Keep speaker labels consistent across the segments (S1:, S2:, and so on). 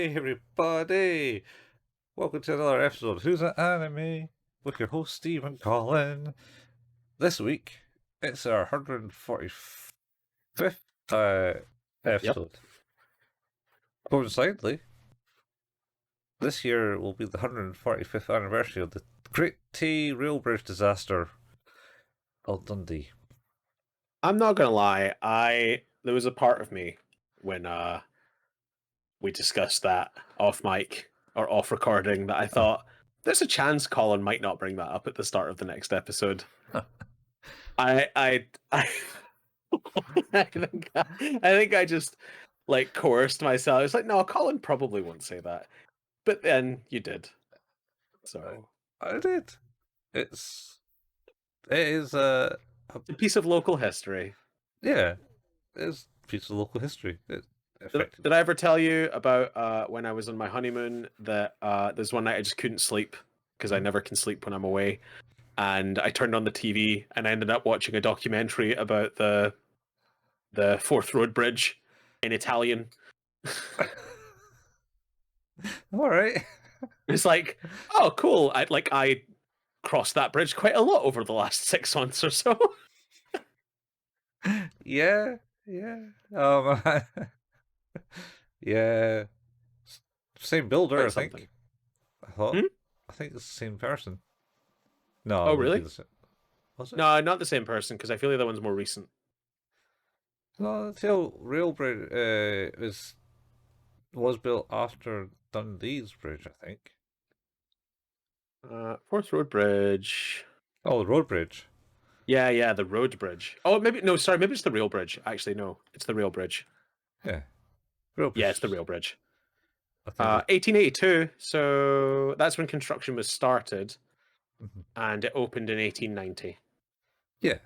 S1: Hey everybody! Welcome to another episode of Who's an Anime with your host Steve and Colin. This week it's our 145th
S2: Yep.
S1: episode. Coincidentally, this year will be the 145th anniversary of the Great Tay Rail Bridge disaster of Dundee.
S2: I'm not gonna lie, there was a part of me when we discussed that off mic or off recording that I thought there's a chance Colin might not bring that up at the start of the next episode. I think I just like coerced myself. I was like, no, Colin probably won't say that. But then you did. So
S1: I did. It is
S2: it's a piece of local history.
S1: yeah, it's a piece of local history.
S2: Did I ever tell you about when I was on my honeymoon that there's one night I just couldn't sleep because I never can sleep when I'm away, and I turned on the TV and I ended up watching a documentary about the Fourth Road Bridge in Italian.
S1: All right.
S2: It's like, oh, cool. I crossed that bridge quite a lot over the last 6 months or so.
S1: Yeah, yeah. Yeah. Same builder, I
S2: Quite
S1: think.
S2: something.
S1: I thought.
S2: Hmm?
S1: I think it's the same person. No,
S2: Oh,
S1: maybe
S2: really?
S1: the same. Was it?
S2: No, not the same person because I feel the other one's more recent.
S1: No, the Tail Rail Bridge was built after Dundee's Bridge, I think.
S2: Fourth Road Bridge.
S1: Oh, the road bridge.
S2: Yeah, the road bridge. Oh, maybe it's the rail bridge. Actually, no, it's the rail bridge.
S1: Yeah. Rail bridge.
S2: Yeah, it's the rail bridge.
S1: I think
S2: 1882. So that's when construction was started,
S1: Mhm.
S2: and it opened in 1890.
S1: Yeah.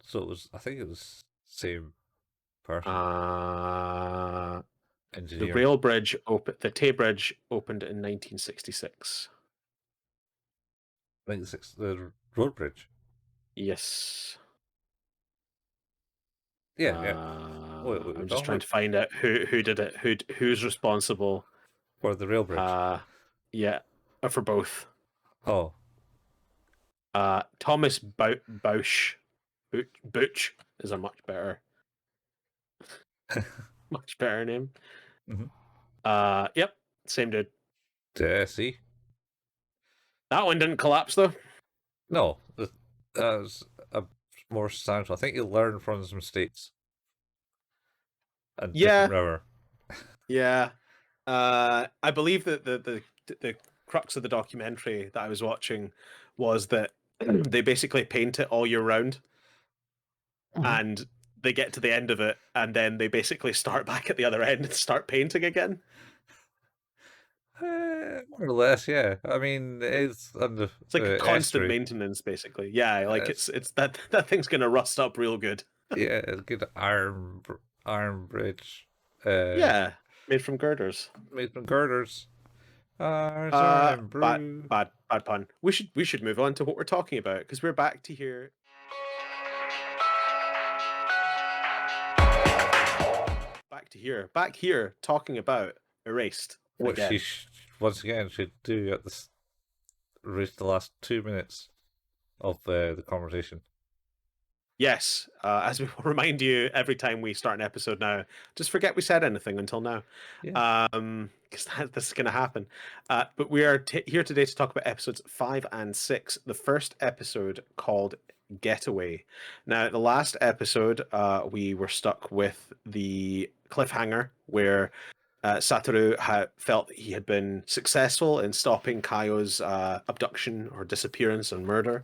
S1: So it was, I think it was same person.
S2: The
S1: Engineer.
S2: rail bridge the Tay Bridge opened in 1966.
S1: I think it's the road bridge.
S2: Yes.
S1: Yeah, yeah. What
S2: I'm
S1: we're
S2: just
S1: talking
S2: trying
S1: about?
S2: to find out who did it, who's responsible.
S1: For the rail bridge.
S2: Yeah, for both.
S1: Oh.
S2: Thomas Butch is a much better name.
S1: Mm-hmm.
S2: Yep, same dude.
S1: See?
S2: That one didn't collapse though.
S1: No, that was a more substantial. I think you learn from his mistakes. And
S2: Yeah,
S1: different river.
S2: yeah. I believe that the crux of the documentary that I was watching was that they basically paint it all year round, and they get to the end of it, and then they basically start back at the other end and start painting again.
S1: More or less, yeah. I mean, it's under
S2: It's like a constant
S1: estuary.
S2: maintenance, basically. Yeah, like
S1: It's,
S2: it's that thing's gonna rust up real good.
S1: yeah, it's good iron bridge.
S2: Yeah, made from girders.
S1: Made from girders. Iron and
S2: Bad,
S1: brew.
S2: bad pun. We should move on to what we're talking about because we're back to here. Back here, talking about Erased
S1: What
S2: again.
S1: once again should do at this reach the last 2 minutes of the conversation.
S2: Yes, as we will remind you every time we start an episode now, just forget we said anything until now.
S1: Yeah.
S2: Because this is going to happen. But we are here today to talk about episodes 5 and 6. The first episode called Getaway. Now, the last episode, we were stuck with the cliffhanger where Satoru felt he had been successful in stopping Kayo's abduction or disappearance and murder.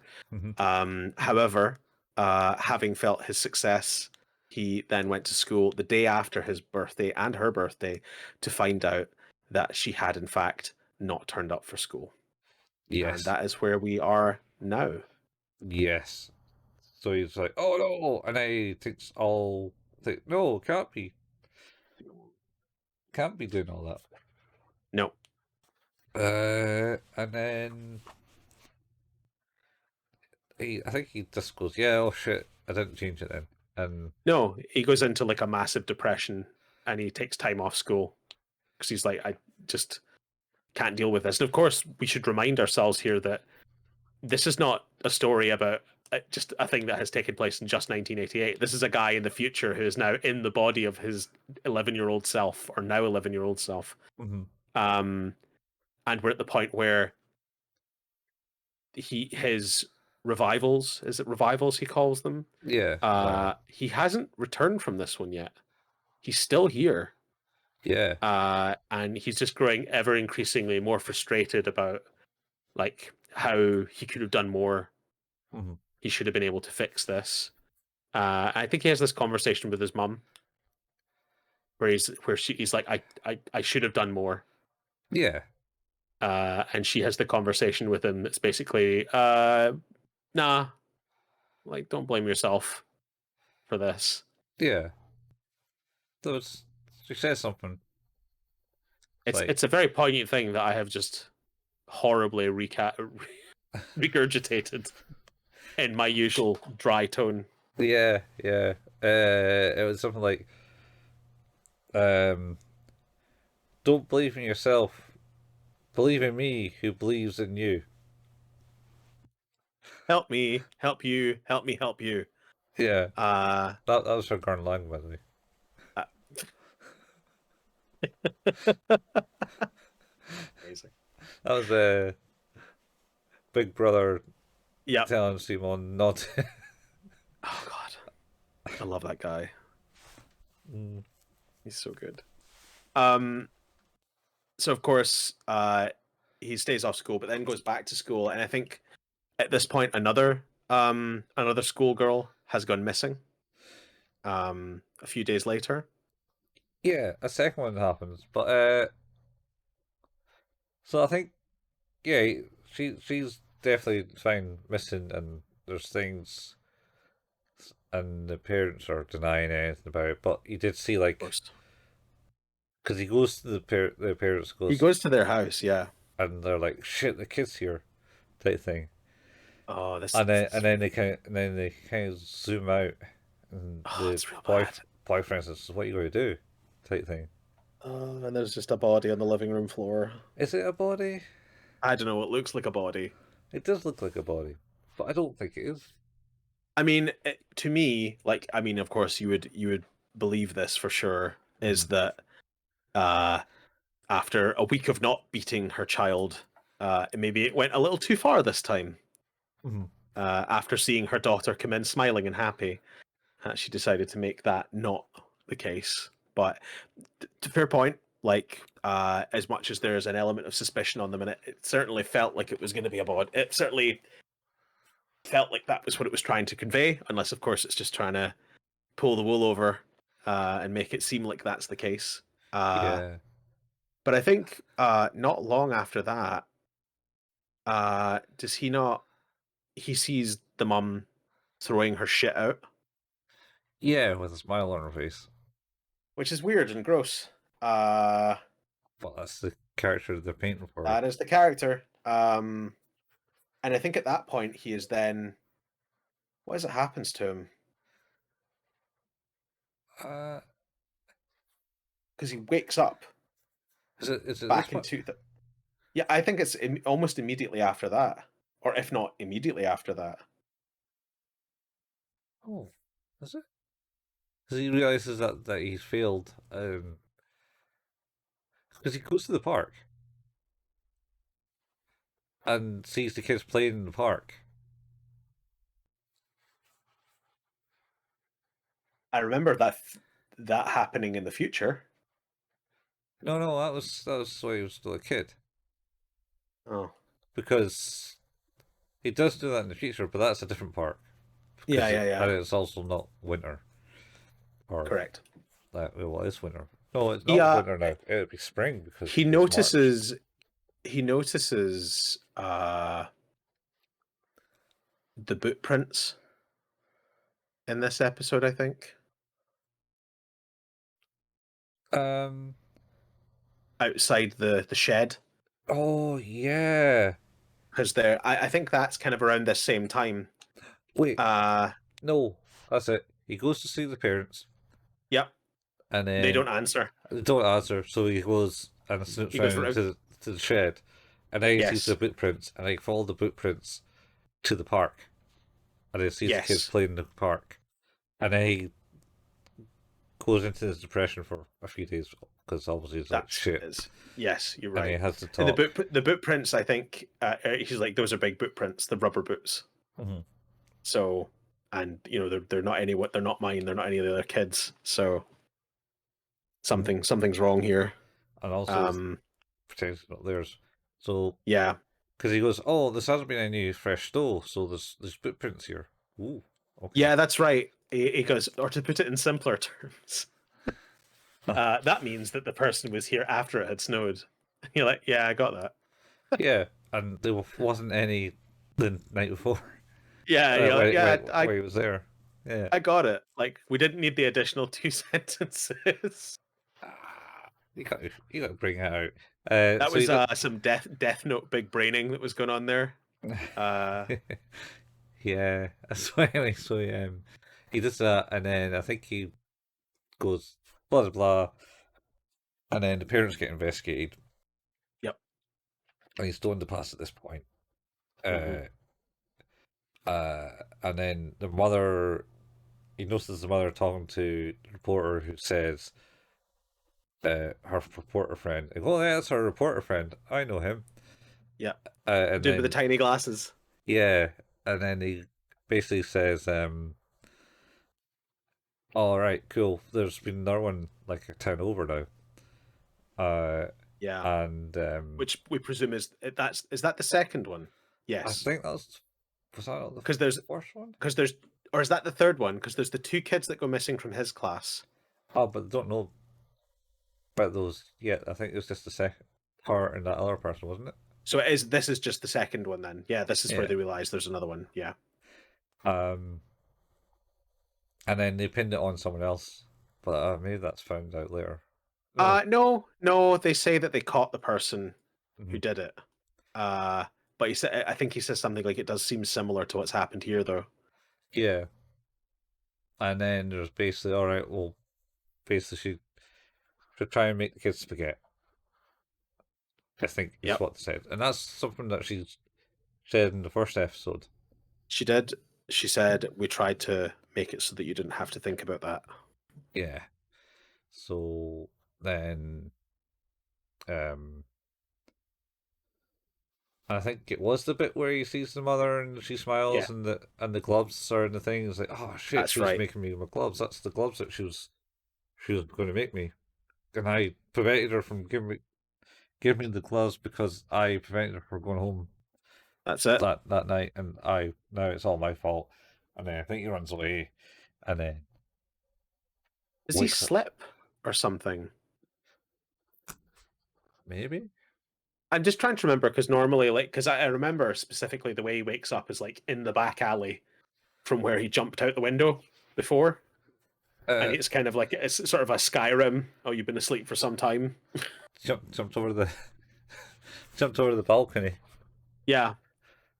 S2: However, having felt his success, he then went to school the day after his birthday and her birthday to find out that she had, in fact, not turned up for school.
S1: Yes.
S2: And that is where we are now.
S1: Yes. So he's like, oh no, and I thinks all think no, can't be doing all that.
S2: No.
S1: And then I think he just goes, yeah, oh shit, I didn't change it then. And
S2: No, he goes into like a massive depression and he takes time off school. because he's like, I just can't deal with this. And of course, we should remind ourselves here that this is not a story about just a thing that has taken place in just 1988. This is a guy in the future who is now in the body of his 11-year-old self, or now 11-year-old self.
S1: Mm-hmm.
S2: And we're at the point where his revivals, is it revivals he calls them?
S1: Yeah.
S2: He hasn't returned from this one yet. He's still here.
S1: Yeah.
S2: And he's just growing ever increasingly more frustrated about like how he could have done more.
S1: Mm-hmm.
S2: He should have been able to fix this. I think he has this conversation with his mum where he's like, I should have done more.
S1: Yeah.
S2: And she has the conversation with him that's basically, nah, like, don't blame yourself for this.
S1: Yeah. So she says something.
S2: It's a very poignant thing that I have just horribly regurgitated in my usual dry tone.
S1: Yeah. It was something like, don't believe in yourself. Believe in me, who believes in you.
S2: Help me, help you, help me, help you.
S1: Yeah.
S2: Uh,
S1: that was her current line, by the way.
S2: Amazing.
S1: That was a Big Brother
S2: Yeah.
S1: telling Simon not to.
S2: Oh god, I love that guy.
S1: Mm.
S2: He's so good. So of course, he stays off school, but then goes back to school, and I think at this point another schoolgirl has gone missing. A few days later.
S1: Yeah, a second one happens, but so I think she's definitely found missing, and there's things, and the parents are denying anything about it. But you did see, like, because he goes to the parents
S2: He goes to their house, yeah,
S1: and they're like, "Shit, the kid's here," type thing.
S2: Oh, this
S1: And then they kind of zoom out, and the
S2: it's real bad.
S1: boyfriend says, "What are you going to do?" type thing.
S2: And there's just a body on the living room floor.
S1: Is it a body?
S2: I don't know. It looks like a body.
S1: It does look like a body, but I don't think it is.
S2: I mean, to me, like, I mean, of course, you would believe this for sure. Is that after a week of not beating her child, maybe it went a little too far this time.
S1: Mm-hmm.
S2: After seeing her daughter come in smiling and happy, she decided to make that not the case. But to fair point, like, as much as there is an element of suspicion on them, and it certainly felt like it was going to be a body. It certainly felt like that was what it was trying to convey, unless, of course, it's just trying to pull the wool over and make it seem like that's the case.
S1: Yeah.
S2: But I think not long after that, does he not? He sees the mum throwing her shit out.
S1: Yeah, with a smile on her face.
S2: Which is weird and gross.
S1: But that's the character they're painting for.
S2: That is the character. And I think at that point he is then. What is it happens to him? Because he wakes up.
S1: Is it
S2: back into the? Yeah, I think it's almost immediately after that, or if not immediately after that.
S1: Oh, is it? Because he realizes that he's failed. Because he goes to the park and sees the kids playing in the park.
S2: I remember that happening in the future.
S1: No, that was why he was still a kid.
S2: Oh,
S1: because he does do that in the future, but that's a different park.
S2: Yeah.
S1: And it's also not winter. Or
S2: Correct.
S1: Well, it's winter. No, it's not winter now. It would be spring because
S2: he notices. He notices the boot prints in this episode, I think. Outside the shed.
S1: Oh yeah.
S2: Because I think that's kind of around this same time.
S1: Wait. No, that's it. He goes to see the parents.
S2: Yep.
S1: and
S2: They
S1: then
S2: don't answer.
S1: they don't answer. So he goes and snoops
S2: He goes,
S1: around to the shed, and then he sees the
S2: yes,
S1: boot prints, and he follow the boot prints to the park, and he sees the kids
S2: yes,
S1: playing in the park, and then he goes into his depression for a few days because obviously he's like
S2: that's what
S1: shit,
S2: it is. Yes, you're
S1: and he
S2: right.
S1: has to
S2: And
S1: talk.
S2: the boot prints, I think, he's like, those are big boot prints, the rubber boots.
S1: Mm-hmm.
S2: So, and they're not any what they're not mine. They're not any of the other kids. So
S1: Mm-hmm.
S2: something's wrong here.
S1: And also
S2: Um,
S1: pretends not theirs. So
S2: yeah,
S1: because he goes, oh, this hasn't been any fresh stove, so there's boot prints here. Ooh, okay.
S2: yeah, that's right. He goes, or to put it in simpler terms, that means that the person was here after it had snowed. You're like, yeah, I got that.
S1: Yeah, and there wasn't any the night before.
S2: Yeah, you're like, yeah,
S1: When he was there. Yeah.
S2: I got it. Like, we didn't need the additional two sentences.
S1: You got to bring it out.
S2: That
S1: So he
S2: was
S1: does.
S2: some Death Note big braining that was going on there. Uh,
S1: Yeah. So anyway, he does that, and then I think he goes blah blah blah, and then the parents get investigated,
S2: yep.
S1: and he's still in the past at this point.
S2: Hmm.
S1: Uh, uh, and then the mother, he notices the mother talking to the reporter who says, her reporter friend. Like, oh, yeah, that's her reporter friend. I know him.
S2: Yeah.
S1: And
S2: Dude with the
S1: then
S2: tiny glasses.
S1: yeah, and then he basically says, "All right, cool. There's been another one like a town over now." Uh,
S2: Yeah.
S1: and
S2: Which we presume is that the second one?
S1: I
S2: Yes.
S1: think was that not the
S2: Because there's
S1: first one?
S2: because there's or is that the third one? Because there's the two kids that go missing from his class.
S1: Oh, but I don't know about those yet. I think it was just the second part and that other person, wasn't it?
S2: So this is just the second one then. Yeah, this is where
S1: Yeah.
S2: they realize there's another one. Yeah.
S1: Um, and then they pinned it on someone else, but maybe that's found out later. No.
S2: No, they say that they caught the person who
S1: Mhm.
S2: did it. Uh but I think he says something like it does seem similar to what's happened here though.
S1: Yeah. And then there's basically, all right, well, basically she should try and make the kids forget. I think is
S2: Yep.
S1: what they said, and that's something that she said in the first episode.
S2: She did. She said we tried to make it so that you didn't have to think about that.
S1: Yeah. So then, um, I think it was the bit where he sees the mother and she
S2: Yeah,
S1: smiles and the gloves are in the thing. It's like, oh shit,
S2: that's
S1: she was
S2: right.
S1: making me my gloves. That's the gloves that she was going to make me, and I prevented her from giving me the gloves because I prevented her from going home
S2: That's it.
S1: that night, and I now it's all my fault. And then I think he runs away, and then
S2: Does he
S1: wakes up.
S2: slip or something?
S1: Maybe.
S2: I'm just trying to remember because normally, like, because I remember specifically the way he wakes up is like in the back alley from where he jumped out the window before, and
S1: Uh,
S2: it's kind of like it's sort of a Skyrim. Oh, you've been asleep for some time.
S1: jumped over the jumped over the balcony.
S2: Yeah,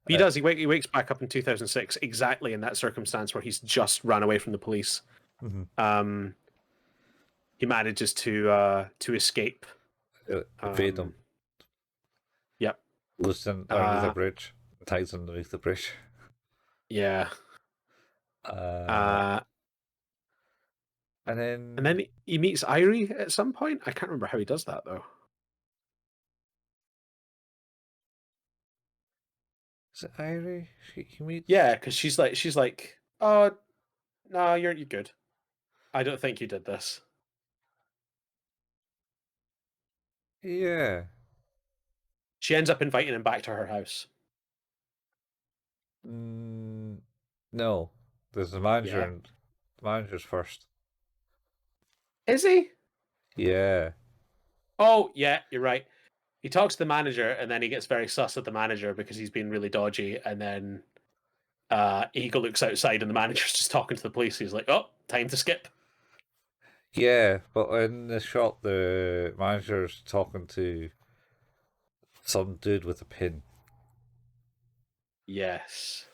S2: he
S1: Uh,
S2: does. He wakes back up in 2006 exactly in that circumstance where he's just ran away from the police.
S1: mhm.
S2: Um, he manages to escape.
S1: Evade them.
S2: Um, yep.
S1: Goes in underneath a
S2: Uh,
S1: bridge. Ties underneath the bridge.
S2: yeah.
S1: Uh,
S2: Uh,
S1: and
S2: and
S1: then
S2: then he meets Irie at some point. I can't remember how he does that though.
S1: is it Irie? He meets.
S2: Yeah, because she's like, oh no, you're good. I don't think you did this.
S1: Yeah.
S2: She ends up inviting him back to her house.
S1: Mm, no. There's the manager
S2: Yeah.
S1: and the manager's first.
S2: Is he?
S1: Yeah.
S2: Oh, yeah, you're right. He talks to the manager and then he gets very sus at the manager because he's been really dodgy. And then Eagle looks outside and the manager's just talking to the police. He's like, oh, time to skip.
S1: Yeah, but in the shot, the manager's talking to some dude with a pin.
S2: Yes.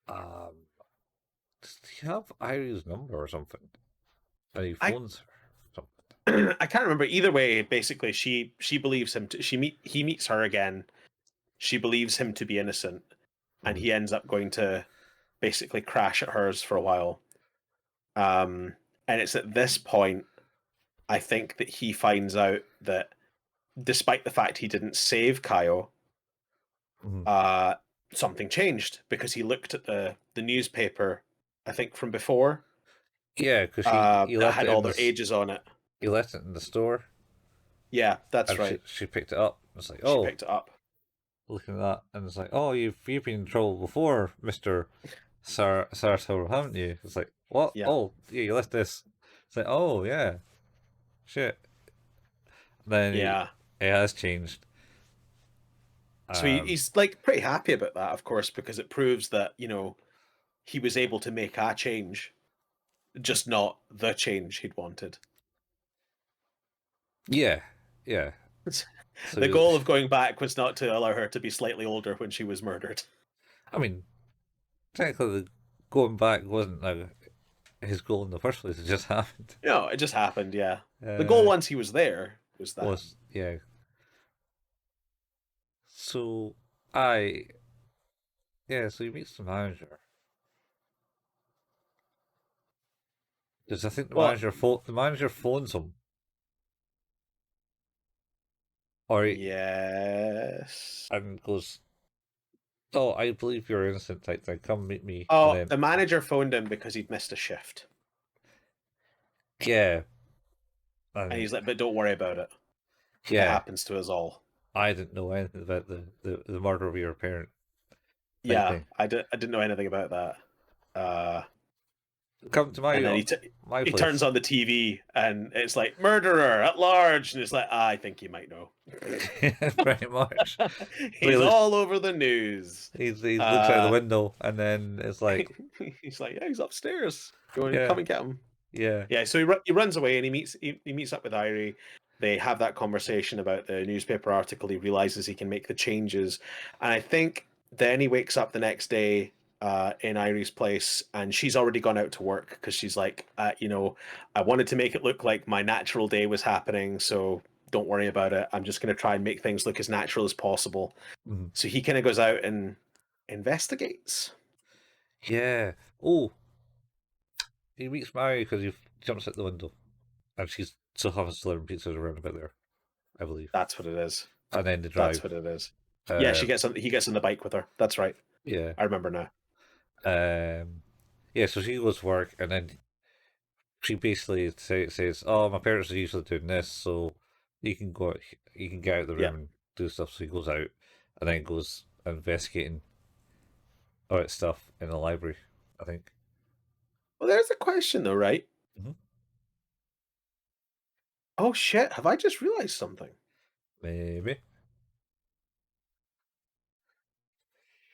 S1: Does he have Irie's number or something? And he
S2: I
S1: phones her.
S2: I can't remember. Either way, basically, she believes him. He meets her again. She believes him to be innocent, and
S1: Mhm.
S2: he ends up going to basically crash at hers for a while. And it's at this point, I think, that he finds out that despite the fact he didn't save Kayo,
S1: Mhm.
S2: uh, something changed because he looked at the newspaper, I think from before,
S1: Yeah, because he
S2: that
S1: left
S2: had
S1: it in
S2: all
S1: the
S2: their ages on it.
S1: he left it in the store,
S2: Yeah, that's
S1: and
S2: right.
S1: she picked it up. It's like,
S2: She
S1: oh,
S2: picked it up.
S1: looking at that, and it's like, oh, you've been in trouble before, Mister Saratoga, haven't you? It's like, what?
S2: Yeah,
S1: Oh, yeah, you left this. It's like, oh yeah, shit. Then
S2: yeah.
S1: it has changed.
S2: So
S1: Um,
S2: he's like pretty happy about that, of course, because it proves that he was able to make a change, just not the change he'd wanted.
S1: yeah, yeah.
S2: The
S1: So,
S2: goal of going back was not to allow her to be slightly older when she was murdered.
S1: I mean, technically, going back wasn't his goal in the first place. It just happened.
S2: No, it just happened. Yeah, the goal
S1: Uh,
S2: once he was there was that.
S1: was yeah. So I yeah. So he meets the manager. Because I think
S2: Well,
S1: the manager phones him, or
S2: yes.
S1: and goes, "Oh, I believe you're innocent." Type thing. Come meet me, and
S2: Oh,
S1: then
S2: the manager phoned him because he'd missed a shift,
S1: yeah,
S2: and
S1: and
S2: he's like, "But don't worry about it. It
S1: yeah,
S2: happens to us all."
S1: I didn't know anything about the murder of your parent. Type
S2: Yeah,
S1: thing.
S2: I didn't know anything about that.
S1: Come to
S2: And then
S1: my
S2: he turns
S1: place.
S2: on the TV and it's like murderer at large, and it's like, I think you might know.
S1: Pretty much. So
S2: He's all over the news.
S1: he looks out the
S2: Uh,
S1: window, and then it's like,
S2: he's like, yeah, he's upstairs. You want to
S1: yeah,
S2: come and get him?
S1: yeah.
S2: Yeah, so he runs away and he meets up with Irie. They have that conversation about the newspaper article. He realizes he can make the changes, and I think then he wakes up the next day in Irie's place, and she's already gone out to work because she's like, I wanted to make it look like my natural day was happening, so don't worry about it. I'm just going to try and make things look as natural as possible.
S1: Mhm.
S2: So he kind of goes out and investigates.
S1: Yeah. Oh, he meets Mary because he jumps out the window, and she's still having delivering pizzas around about there, I believe.
S2: That's what it is.
S1: And then they
S2: That's
S1: drive.
S2: what it is. Yeah,
S1: Uh,
S2: he gets on the bike with her. That's right.
S1: yeah.
S2: I remember now.
S1: Yeah. So she goes to work, and then she basically says, "Oh, my parents are usually doing this, so you can go, you can get out of the
S2: Yeah.
S1: room and do stuff." So he goes out, and then goes investigating about stuff in the library. I think.
S2: Well, there's a question though, right?
S1: Mm-hmm.
S2: Oh shit! Have I just realized something?
S1: Maybe.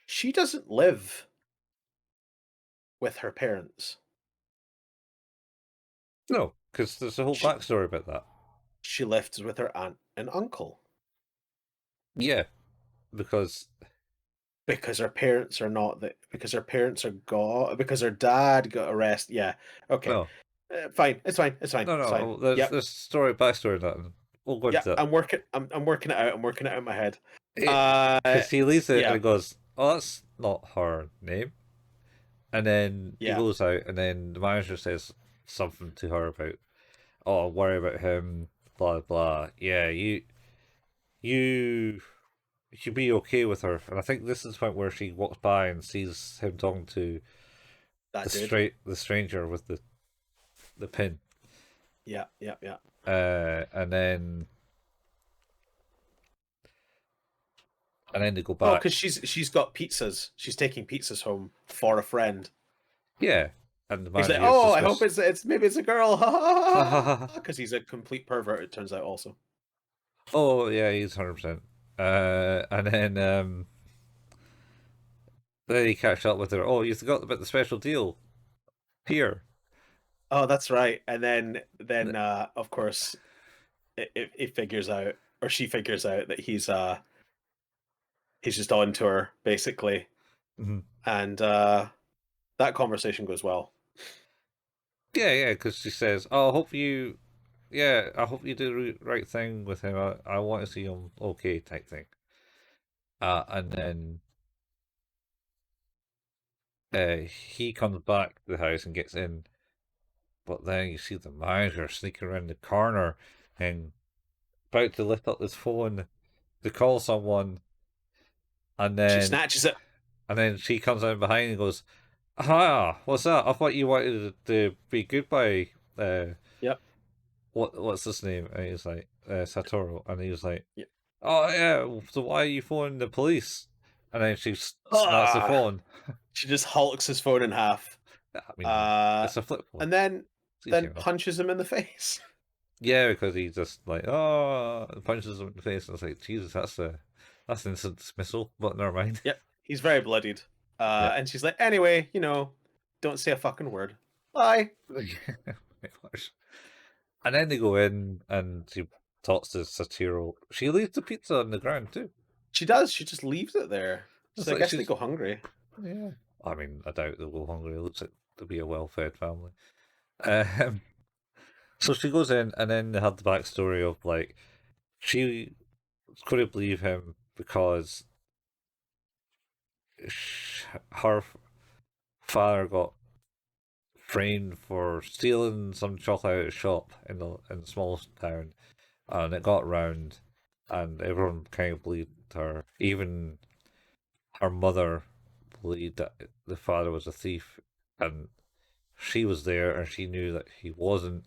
S2: She doesn't live with her parents.
S1: No, because there's a whole
S2: She
S1: backstory about that.
S2: she lives with her aunt and uncle
S1: Yeah, because
S2: because her parents are not that because her parents are gone because her dad got arrested. Yeah. Okay.
S1: no,
S2: Fine. It's fine. It's fine.
S1: no,
S2: It's fine.
S1: no. There's
S2: Yep.
S1: there's story backstory in that, and we'll go
S2: Yeah.
S1: into that.
S2: I'm working it out. I'm working it out in my head.
S1: Because he leaves it and
S2: Yeah.
S1: he goes, "Oh, that's not her name." And then he
S2: Yeah.
S1: goes out, and then the manager says something to her about, "Oh, worry about him." Blah blah. Yeah, you should be okay with her. And I think this is the point where she walks by and sees him talking to
S2: That dude.
S1: the stranger with the pin.
S2: Yeah. Yeah. Yeah.
S1: And then they go
S2: Oh,
S1: back.
S2: because she's got pizzas. She's taking pizzas home for a friend.
S1: Yeah, and the
S2: He's like,
S1: manager is
S2: oh, I hope
S1: suspicious.
S2: it's maybe it's a girl,
S1: Oh
S2: because he's a complete pervert. It turns out also.
S1: yeah, he's 100%. And then he catch up with her. Oh, you forgot about the special deal here.
S2: Oh, that's right. And then of course it figures out, or she figures out that he's just on to her basically,
S1: Mhm.
S2: and that conversation goes well.
S1: Yeah, yeah, because she says, "Oh, I hope you yeah, I hope you do the right thing with him. I want to see him okay, type thing. And then he comes back to the house and gets in, but then you see the manager sneaking around the corner and about to lift up his phone to call someone, and
S2: She
S1: then
S2: snatches it.
S1: she comes in behind and goes, "Ah, what's that? I thought you wanted to be goodbye."
S2: Yep.
S1: What's his name? And he's like Satoru, and he was like,
S2: Yep.
S1: "Oh yeah, so why are you phoning the police?" And then she snaps the
S2: Ah,
S1: phone.
S2: she just hulks his phone in half.
S1: I mean,
S2: Uh,
S1: it's a flip phone.
S2: and then
S1: It's easy enough.
S2: punches him in the face.
S1: Yeah, because he just like punches him in the face, and it's like, Jesus, that's instant dismissal. But never mind.
S2: Yep. He's very bloodied.
S1: Yeah.
S2: And she's like, anyway, don't say a fucking word. Bye.
S1: Pretty much. And then they go in, and she talks to Satoru. She leaves the pizza on the ground too.
S2: She does. She just leaves it there.
S1: It's
S2: So I
S1: like
S2: guess they
S1: she's
S2: go hungry.
S1: yeah. I mean, I doubt they'll go hungry. It looks like to be a well-fed family. Um, so she goes in, and then they had the backstory of like she couldn't believe him because her father got framed for stealing some chocolate out of a shop in the small town, and it got round, and everyone kind of believed her. Even her mother believed that the father was a thief, and she was there, and she knew that he wasn't.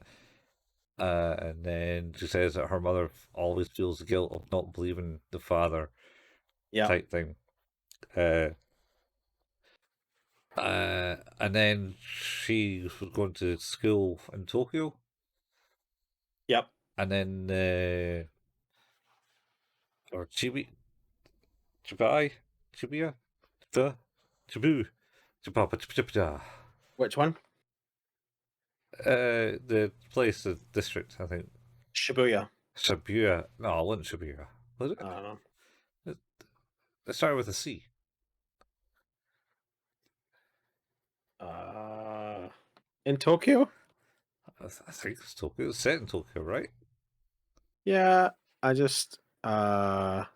S1: And then she says that her mother always feels the guilt of not believing the father,
S2: Yeah.
S1: type thing. Uh, and then she was going to school in Tokyo,
S2: Yep.
S1: and then or Chibai, Chibuya, the Chibu, Chibaba, Chibada.
S2: Which one?
S1: The place, the district, I think.
S2: Shibuya.
S1: Shibuya. No, it wasn't Shibuya. Was it?
S2: I don't know.
S1: It started with a C.
S2: Uh, in Tokyo?
S1: I think it's Tokyo. It was set in Tokyo, right?
S2: Yeah. I just
S1: It's,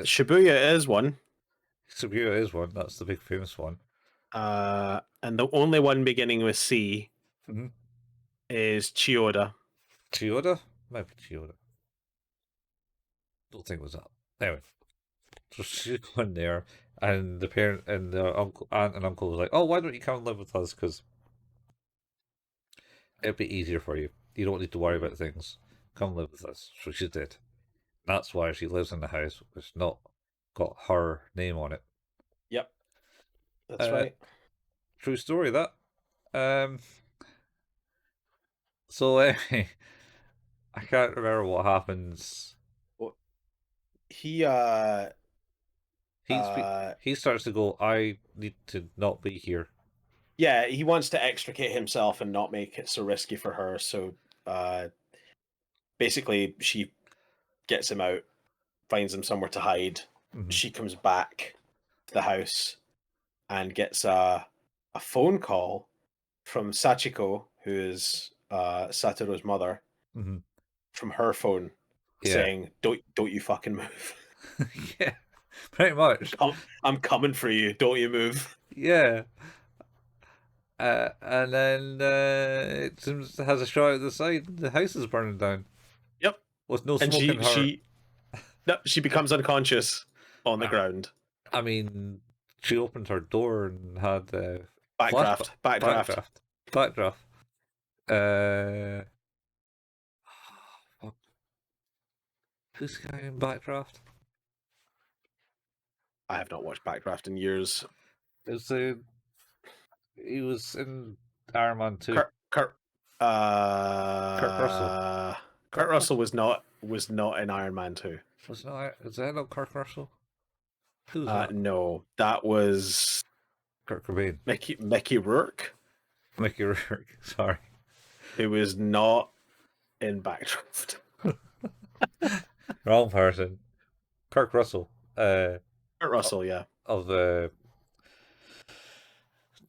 S2: Shibuya is one.
S1: Shibuya is one. That's the big famous one.
S2: And the only one beginning with C
S1: Mm-hmm.
S2: is Chiyoda.
S1: Chiyoda? Might be Chiyoda. Don't think it was that. Anyway, so she's going there, and the parent and the uncle, aunt and uncle was like, "Oh, why don't you come and live with us? Because it'd be easier for you. You don't need to worry about things. Come live with us." So she did. That's why she lives in the house, which not got her name on it.
S2: Yep. That's
S1: Uh,
S2: right.
S1: True story that. Um. So anyway, I can't remember what happens.
S2: Well,
S1: He he starts to go. I need to not be here.
S2: yeah, he wants to extricate himself and not make it so risky for her. So basically, she gets him out, finds him somewhere to hide.
S1: Mm-hmm.
S2: She comes back to the house and gets a phone call from Sachiko, who is Satoru's mother,
S1: Mm-hmm.
S2: from her phone
S1: Yeah.
S2: saying, "Don't you fucking move."
S1: Yeah, pretty much.
S2: I'm coming for you. Don't you move.
S1: Yeah. And then it seems it has a shot at the side. The house is burning down
S2: Yep.
S1: with no
S2: And
S1: smoke in her.
S2: she becomes unconscious on the ground.
S1: I mean, she opened her door and had
S2: Backdraft.
S1: backdraft. Fuck. Who's the guy in backdraft?
S2: I have not watched Backdraft in years.
S1: It was he was in Iron Man 2.
S2: Kurt
S1: Russell.
S2: Kurt Russell was not in Iron Man 2.
S1: Was that not Kirk Russell? Who's that?
S2: No, that was
S1: Kurt Cobain.
S2: Mickey Rourke.
S1: Mickey Rourke. Sorry.
S2: Who was not in Backdraft.
S1: Wrong person. Kirk Russell.
S2: Kurt Russell, yeah.
S1: Of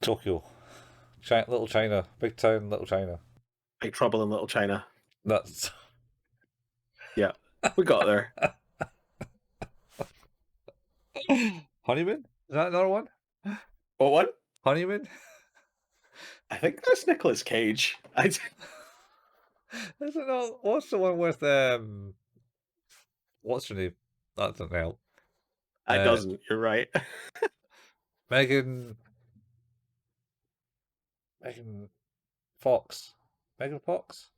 S1: Tokyo. Little China. Big town, Little China.
S2: Big Trouble in Little China.
S1: That's
S2: Yeah, we got there.
S1: Honeymoon. Is that another one?
S2: What one?
S1: Honeymoon.
S2: I think that's Nicolas Cage.
S1: Is it not? What's the one with What's her name? That doesn't help.
S2: It doesn't. You're right.
S1: Megan. Megan Fox. Megan Fox.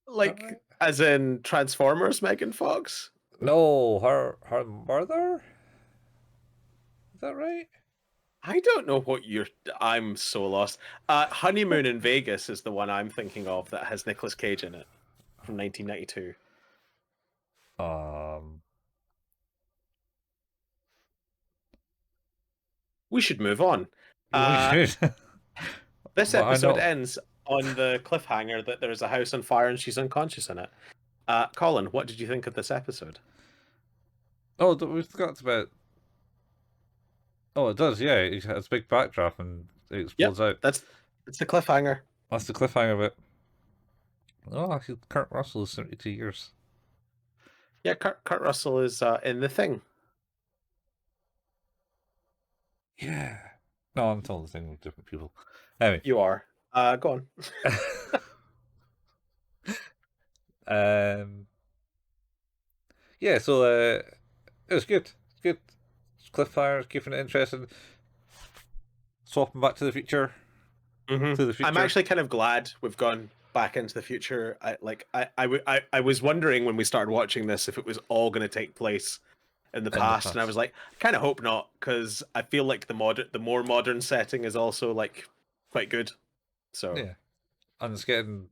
S1: Is that
S2: Like,
S1: right?
S2: as in Transformers, Megan Fox.
S1: No, her mother. Is that right?
S2: I don't know what you're. I'm so lost. Honeymoon in Vegas is the one I'm thinking of that has Nicolas Cage in it from 1992.
S1: Um.
S2: We should move on.
S1: We should.
S2: This
S1: But I
S2: episode
S1: know.
S2: ends on the cliffhanger that there's a house on fire and she's unconscious in it. Colin, what did you think of this episode?
S1: Oh, we forgot about. Oh, it does. Yeah, it has a big backdraft and it
S2: Yep,
S1: explodes out.
S2: it's the cliffhanger.
S1: That's the cliffhanger of it. Oh, actually, Kurt Russell is 72 years.
S2: Yeah, Kurt Russell is in The Thing.
S1: Yeah. No, I'm telling the thing with different people. Anyway.
S2: You are. Go on.
S1: Yeah, so it was good. It's good. Cliffhanger, keeping it interesting. Swapping back to the future.
S2: Mm-hmm.
S1: To the future.
S2: I'm actually kind of glad we've gone back into the future. I was wondering when we started watching this if it was all going to take place in the past, and I was like, I kind of hope not, because I feel like the more modern setting is also like quite good. So
S1: yeah, and it's getting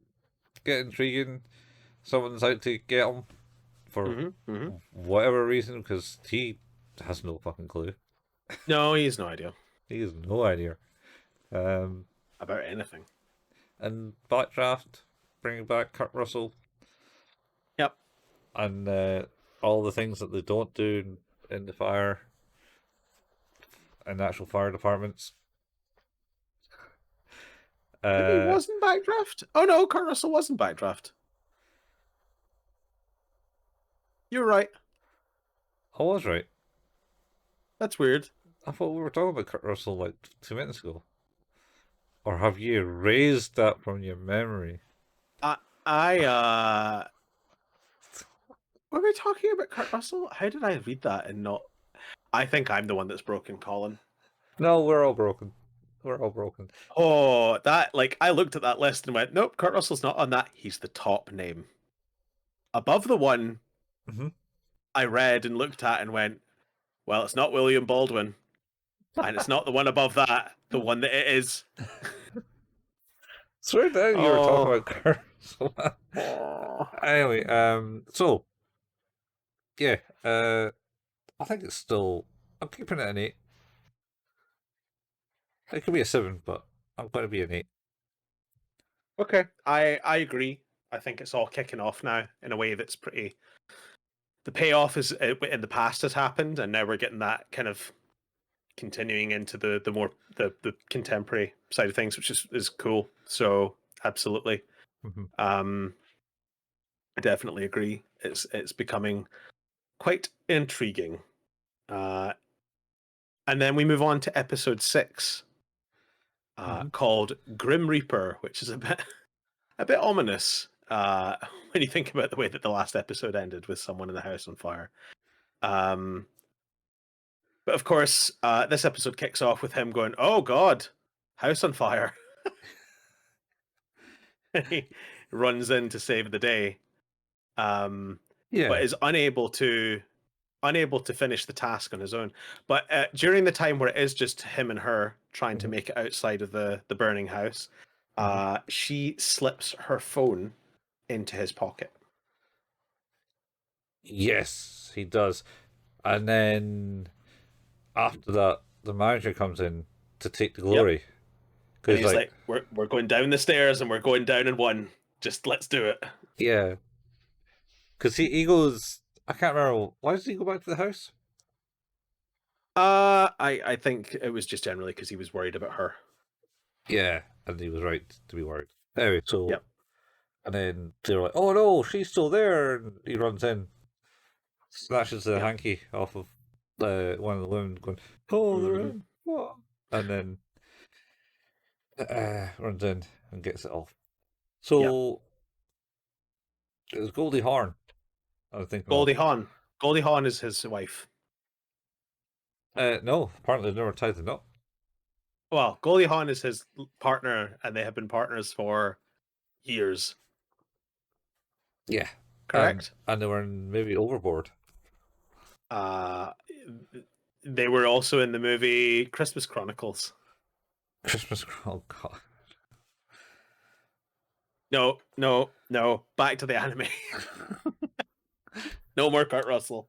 S1: intriguing. Someone's out to get him for whatever reason because he has no fucking clue.
S2: No, he has no idea.
S1: He has no idea.
S2: About anything.
S1: And Backdraft, bringing back Kurt Russell.
S2: Yep.
S1: And all the things that they don't do in the fire, in actual fire departments.
S2: Maybe he wasn't Backdraft? Oh no, Kurt Russell wasn't Backdraft. You're right.
S1: I was right.
S2: That's weird.
S1: I thought we were talking about Kurt Russell like 2 minutes ago. Or have you erased that from your memory?
S2: Were we talking about Kurt Russell? How did I read that and not? I think I'm the one that's broken, Colin.
S1: No, we're all broken. We're all broken.
S2: Oh, that, like, I looked at that list and went, nope, Kurt Russell's not on that. He's the top name. Above the one I read and looked at and went, well, it's not William Baldwin. And it's not the one above that, the one that it is.
S1: Swear down you were talking about Kurt Russell. Anyway, so yeah, I think it's still. I'm keeping it an 8. It could be a 7, but I'm going to be an 8.
S2: Okay, I agree. I think it's all kicking off now in a way that's pretty. The payoff is in the past has happened, and now we're getting that kind of continuing into the more the contemporary side of things, which is cool. So absolutely, I definitely agree. It's becoming quite intriguing. And then we move on to episode 6, called Grim Reaper, which is a bit ominous when you think about the way that the last episode ended with someone in the house on fire. But of course, this episode kicks off with him going, "Oh God, house on fire!" And he runs in to save the day, but is unable to finish the task on his own. But during the time where it is just him and her trying to make it outside of the burning house, she slips her phone into his pocket.
S1: Yes, he does. And then after that, the manager comes in to take the glory.
S2: And he's like, we're going down the stairs and we're going down in one. Just let's do it.
S1: Yeah. Because he goes, I can't remember, why does he go back to the house?
S2: I think it was just generally because he was worried about her.
S1: Yeah, and he was right to be worried. Anyway, so
S2: Yep.
S1: and then they're like, "Oh no, she's still there!" And he runs in, snatches the
S2: Yep.
S1: hanky off of one of the women, going, "Oh, they're
S2: Hmm.
S1: in what?" And then runs in and gets it off.
S2: Yep.
S1: So it was Goldie Hawn I was thinking of.
S2: Goldie Hawn. Goldie Hawn is his wife.
S1: No, apparently they never tied the knot.
S2: Well, Goldie Hawn is his partner, and they have been partners for years.
S1: Yeah,
S2: Correct.
S1: and they were in maybe Overboard.
S2: Uh, they were also in the movie Christmas Chronicles.
S1: Christmas. Oh god.
S2: No, no, no. Back to the anime. No more Kurt Russell.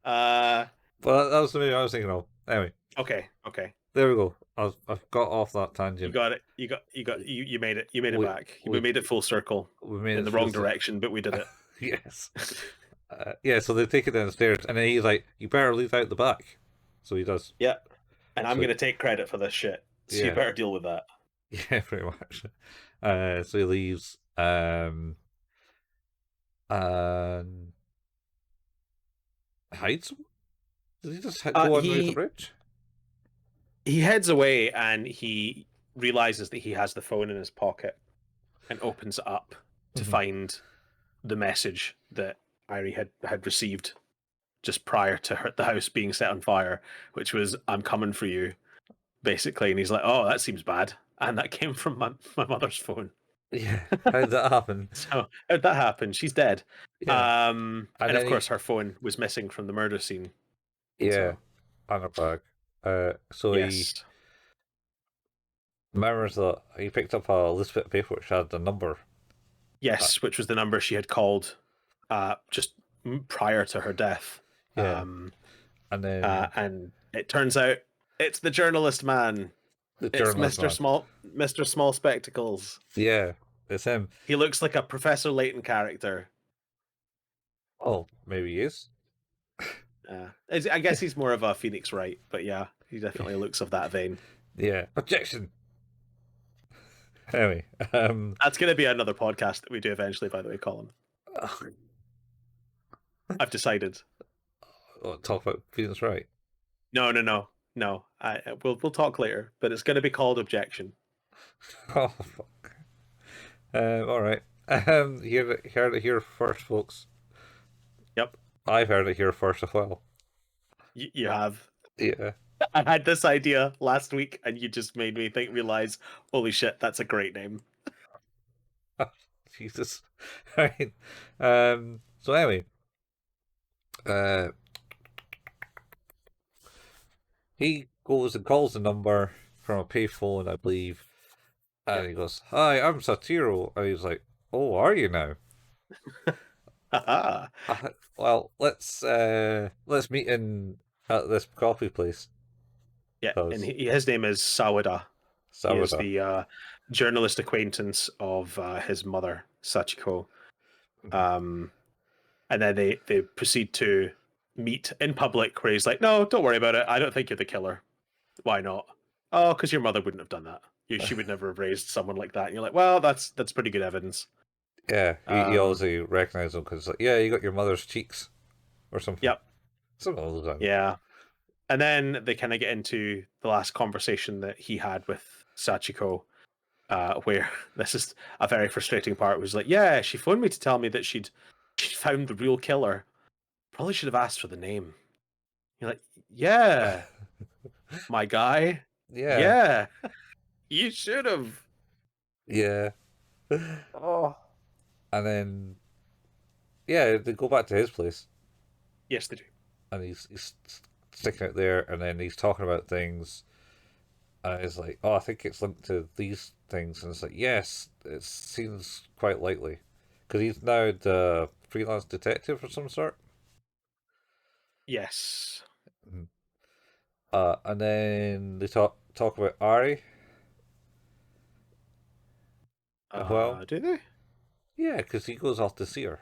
S2: Uh,
S1: Well, that was the movie I was thinking of. Anyway,
S2: okay, okay.
S1: there we go. I've got off that
S2: You
S1: tangent.
S2: got it. You made it. You made it
S1: We
S2: back. We
S1: we
S2: made it full circle
S1: we made
S2: in
S1: it
S2: the
S1: through.
S2: wrong direction, but we did it.
S1: Yes. Yeah. So they take it downstairs, and then he's like, "You better leave out the back." So he does.
S2: Yeah. And I'm
S1: So
S2: gonna take credit for this shit. So you
S1: yeah,
S2: better deal with that.
S1: yeah, pretty much. So he leaves. And hides. Does he just
S2: Uh,
S1: go underneath the
S2: he
S1: bridge?
S2: he heads away and he realizes that he has the phone in his pocket and opens it up to
S1: Mhm.
S2: find the message that Irie had received just prior to the house being set on fire, which was "I'm coming for you," basically. And he's like, "Oh, that seems bad," and that came from my mother's phone.
S1: Yeah. How did that happen?
S2: So how'd that happen? She's dead.
S1: Yeah. And
S2: And of
S1: then
S2: course, her phone was missing from the murder scene.
S1: yeah,
S2: So
S1: on a bag. So he
S2: yes,
S1: remembers that he picked up a list bit of paper which had the number. Uh,
S2: yes, which was the number she had called just prior to her death.
S1: yeah. And then
S2: And it turns out it's the journalist man.
S1: the
S2: It's
S1: journalist man.
S2: Mr. Small Spectacles.
S1: Yeah, it's him.
S2: He looks like a Professor Layton character.
S1: Oh, maybe he is.
S2: I guess he's more of a Phoenix Wright, but yeah, he definitely looks of that vein.
S1: Yeah. Objection. Anyway,
S2: That's going to be another podcast that we do eventually, by the way, Colin. I've decided.
S1: talk about Phoenix Wright.
S2: No, no, no, no. We'll talk later, but it's going to be called Objection.
S1: Oh fuck. All right. Heard it here first, folks.
S2: Yep,
S1: I've heard it here first as well.
S2: you have.
S1: Yeah.
S2: I had this idea last week, and you just made me realize, holy shit, that's a great name.
S1: Jesus. Right. So anyway, uh, he goes and calls the number from a payphone, I believe, and
S2: Yep.
S1: he goes, "Hi, I'm Satoru," and he's like, "Oh, are you now?
S2: Haha.
S1: Well, let's meet in at this coffee place."
S2: Yeah, and
S1: Because
S2: his name is Sawada. He is
S1: Sawada.
S2: the journalist acquaintance of his mother, Sachiko. Um, and then they proceed to meet in public, where he's like, "No, don't worry about it. I don't think you're the killer. Why not? Oh, because your mother wouldn't have done that. She would never have raised someone like that." And you're like, "Well, that's pretty good evidence."
S1: Yeah, he
S2: Um,
S1: obviously recognized him because, like, yeah, you got your mother's cheeks or something.
S2: yep,
S1: Something along those lines.
S2: yeah. And then they kind of get into the last conversation that he had with Sachiko, where this is a very frustrating part. Was like, yeah, she phoned me to tell me that she'd found the real killer. Probably should have asked for the name. You're like, yeah, my guy,
S1: Yeah,
S2: yeah, you should have.
S1: yeah.
S2: Oh,
S1: And then, yeah, they go back to his place,
S2: yes, they do.
S1: and he's sticking out there, and then he's talking about things, and he's like, "Oh, I think it's linked to these things," and it's like, "Yes, it seems quite likely," because he's now the freelance detective of some sort.
S2: Yes.
S1: Mhm. And then they talk about Ari as well.
S2: Do they?
S1: Yeah, because he goes off to see her.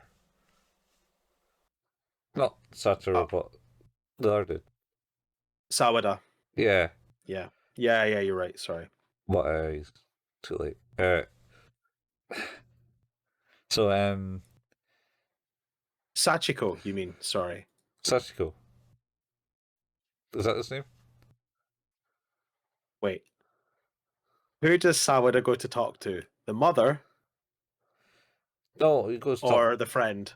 S1: Not Satoru,
S2: Oh,
S1: but the other dude.
S2: Sawada.
S1: Yeah,
S2: Yeah, yeah, yeah. You're right. Sorry.
S1: but he's too late. So
S2: Sachiko, you mean? Sorry.
S1: Sachiko, is that his name?
S2: Wait. Who does Sawada go to talk to? The mother
S1: No, he goes talk.
S2: or the friend?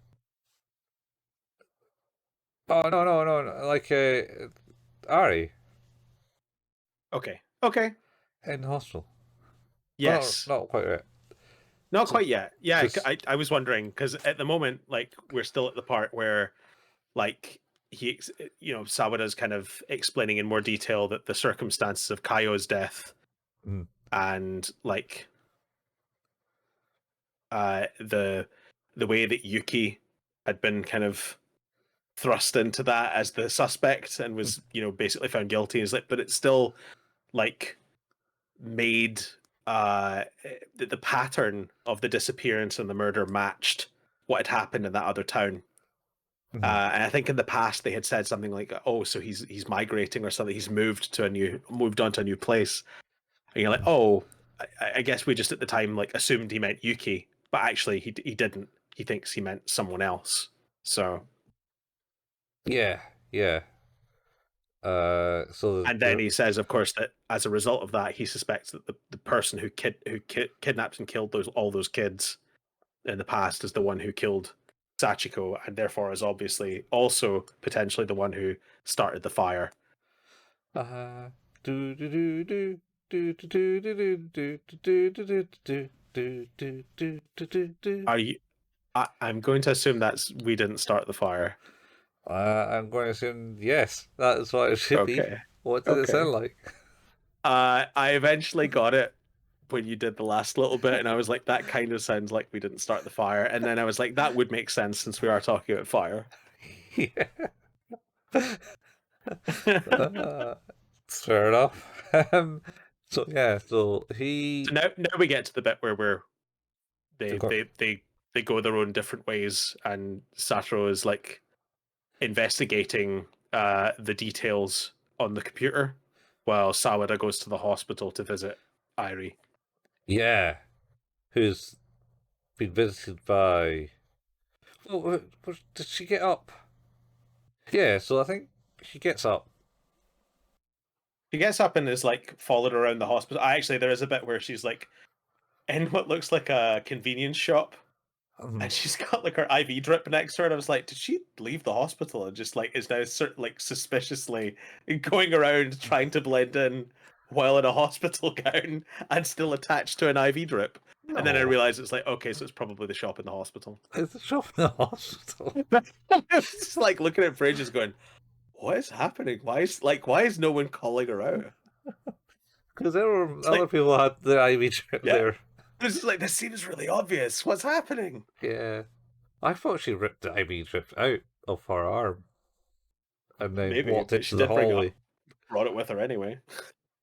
S1: Oh no, like Ari
S2: Okay. Okay.
S1: in the hospital. Oh, no,
S2: Yes.
S1: not quite right.
S2: Not
S1: So,
S2: quite yet. Yeah,
S1: cause
S2: I was wondering because at the moment, like, we're still at the part where, like, Sawada's kind of explaining in more detail that the circumstances of Kayo's death
S1: mm,
S2: and like the way that Yuki had been kind of thrust into that as the suspect and
S1: mm,
S2: was basically found guilty is like, but it's still like made the pattern of the disappearance and the murder matched what had happened in that other town.
S1: mm,
S2: And I think in the past they had said something like, "Oh, so he's migrating or something. He's moved on to a new place." And you're like,
S1: mm.
S2: "Oh, I guess we just at the time like assumed he meant Yuki, but actually he didn't. He thinks he meant someone else." So,
S1: Yeah, yeah. So
S2: and then he says, of course, that as a result of that, he suspects that the person who kidnapped and killed all those kids in the past is the one who killed Sachiko, and therefore is obviously also potentially the one who started the fire.
S1: do do do do do do do do do do do do do do do do do do do.
S2: Are you? I'm going to assume that's we didn't start the fire.
S1: I'm going to assume yes. That is what it should be.
S2: Okay.
S1: What did it
S2: Okay.
S1: sound like?
S2: I eventually got it when you did the last little bit, and I was like, that kind of sounds like we didn't start the fire. And then I was like, that would make sense since we are talking about fire.
S1: Yeah. Fair enough. So yeah, so
S2: So now we get to the bit where
S1: they
S2: they
S1: got
S2: they they they go their own different ways, and Satoru is like investigating the details on the computer, while Sawada goes to the hospital to visit Irie.
S1: yeah, who's been visited by. Oh, did she get up? Yeah, so I think she gets up.
S2: She gets up and is like followed around the hospital. Actually, there is a bit where she's like in what looks like a convenience shop, and she's got like her IV drip next to her. And I was like, did she leave the hospital and just like is now like suspiciously going around trying to blend in while in a hospital gown and still attached to an IV drip? And then I
S1: No,
S2: realized it's like, okay, so it's probably the shop in the hospital.
S1: it's a shop in the hospital.
S2: It's just like looking at fridges going, what is happening? Why is no one calling her out?
S1: Because there were
S2: It's
S1: other
S2: like,
S1: people had the IV drip
S2: yeah,
S1: there.
S2: this is like this seems really obvious. What's happening?
S1: Yeah, I thought she ripped the IV drip out of her arm and then
S2: Maybe,
S1: walked
S2: but she
S1: into the
S2: did bring it
S1: hallway.
S2: up, brought it with her anyway.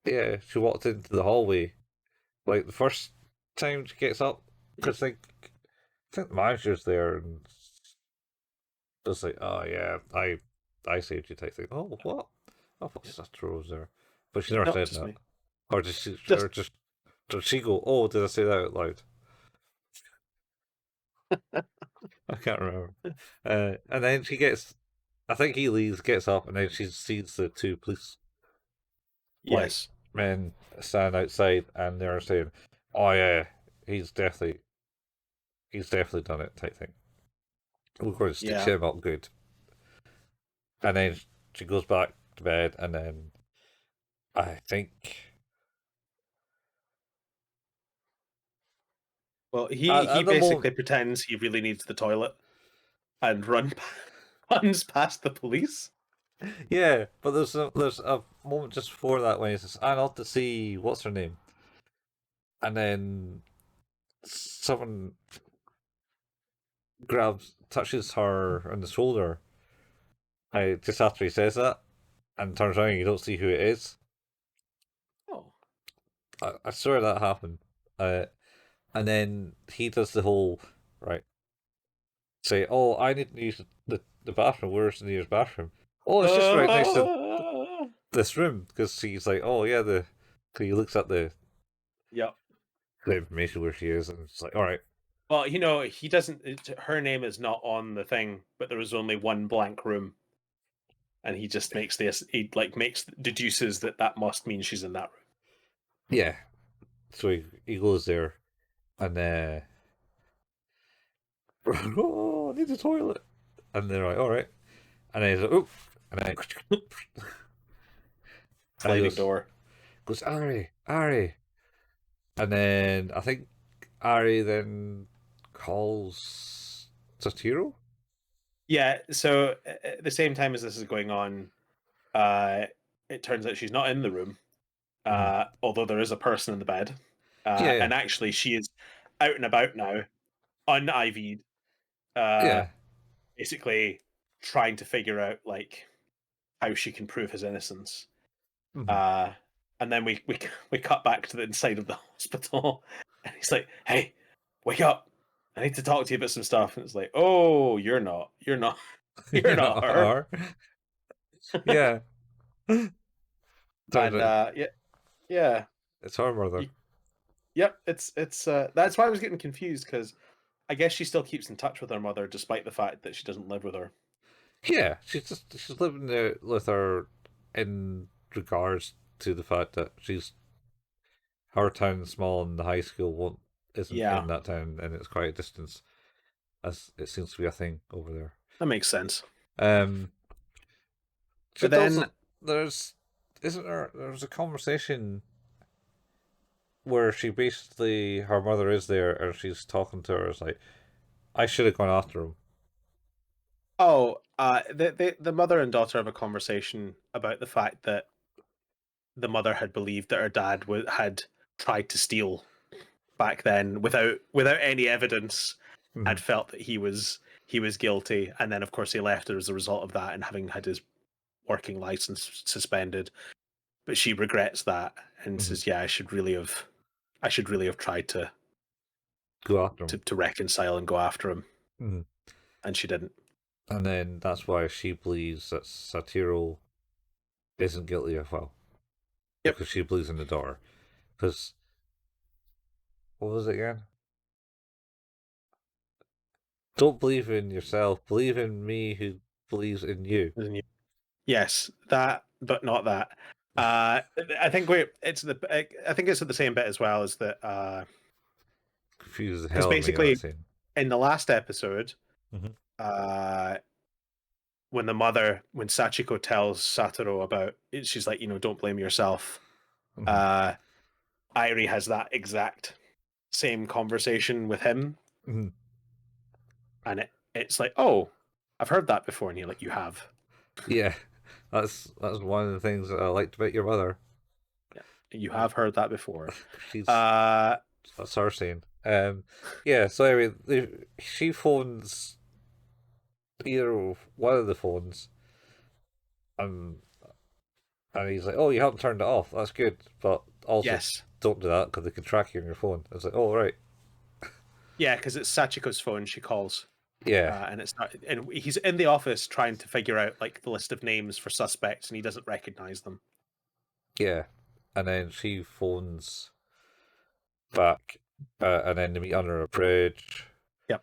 S1: Yeah, she walked into the hallway like the first time she gets up because I think the manager's there and just like, oh yeah, I saved you type thing. Oh what? I thought Satoru was there, but she never
S2: No,
S1: said
S2: just
S1: that.
S2: me.
S1: Or did she?
S2: Just
S1: Or just did she go? Oh, did I say that out loud? I can't remember. And then she gets. I think he leaves, gets up, and then she sees the two police like
S2: yes.
S1: men stand outside, and they're saying, "Oh yeah, he's definitely he's definitely done it." Type thing. We're going to stitch
S2: Yeah.
S1: him up good. And then she goes back to bed, and then I think
S2: Well, he
S1: at the
S2: basically
S1: moment,
S2: pretends he really needs the toilet and runs past the police.
S1: yeah. But there's a moment just before that when he says, "I ought to see what's her name," and then someone touches her on the shoulder. Just after he says that, and turns around, and you don't see who it is.
S2: Oh.
S1: I swear that happened. Uh, and then he does the whole right. Say, oh, I need to use the bathroom. Where's the nearest bathroom? Oh, it's just right next to this room. Because he's like, oh yeah, the. 'Cause he looks at
S2: Yep.
S1: the information where she is, and it's like, all right,
S2: Well, he doesn't. Her name is not on the thing, but there was only one blank room, and he just makes this. He makes deduces that must mean she's in that room.
S1: yeah. So he goes there, and oh, I need the toilet, and they're like, all right, and then he's like, oop, and then and he
S2: Sliding door.
S1: goes, Ari, and then I think Ari then calls Satoru.
S2: Yeah. So at the same time as this is going on, uh, it turns out she's not in the room.
S1: Mm.
S2: Although there is a person in the bed,
S1: Yeah,
S2: and actually she is out and about now, un-IV'd, uh,
S1: yeah,
S2: basically trying to figure out how she can prove his innocence.
S1: mm.
S2: Uh, and then we cut back to the inside of the hospital, and he's like, "Hey, wake up! I need to talk to you about some stuff." And it's like, "Oh, you're
S1: You're
S2: not
S1: not
S2: her."
S1: her. Yeah, turns
S2: And
S1: out
S2: yeah, yeah,
S1: it's her mother.
S2: you, yep. It's that's why I was getting confused because I guess she still keeps in touch with her mother despite the fact that she doesn't live with her.
S1: Yeah, she's living there with her in regards to the fact that her town's small and the high school won't isn't
S2: Yeah,
S1: in that town and it's quite a distance as it seems to be a thing over there.
S2: that makes sense.
S1: Um, she
S2: But
S1: does.
S2: then,
S1: There's isn't there? There's a conversation where she basically her mother is there and she's talking to her. It's like I should have gone after him.
S2: the mother and daughter have a conversation about the fact that the mother had believed that her dad had tried to steal back then without any evidence,
S1: Mm-hmm.
S2: had felt that he was guilty, and then of course he left as a result of that and having had his working license suspended. But she regrets that and
S1: Mm-hmm.
S2: says, "Yeah, I should really have tried to
S1: Go after him.
S2: to reconcile and go after him,
S1: Mm-hmm.
S2: and she didn't."
S1: And then that's why she believes that Satoru isn't guilty as well
S2: Yep.
S1: because she believes in the daughter. Because what was it again? Don't believe in yourself. Believe in me, who believes in you.
S2: Yes, that, but not that. Uh, I think I think it's at the same bit as well as that.
S1: Confuses the
S2: Because
S1: hell out of me that
S2: basically,
S1: scene.
S2: in the last episode,
S1: Mm-hmm.
S2: uh, when Sachiko tells Satoru about it, she's like, don't blame yourself.
S1: Mm-hmm.
S2: Uh, Airi has that exact same conversation with him,
S1: Mm-hmm.
S2: and it's like, oh, I've heard that before, and you're like, you have.
S1: Yeah, that's one of the things that I liked about your mother.
S2: Yeah, you have heard that before.
S1: She's
S2: Uh,
S1: that's her scene. Yeah. So anyway, she phones either one of the phones, and and he's like, "Oh, you haven't turned it off. That's good, but also
S2: yes,
S1: don't do that because they can track you on your phone." It's like, "Oh, right,
S2: yeah, because it's Sachiko's phone. She calls.
S1: yeah,
S2: And it's not, and he's in the office trying to figure out the list of names for suspects, and he doesn't recognize them.
S1: yeah," and then she phones back, and then they meet under a bridge,
S2: Yep.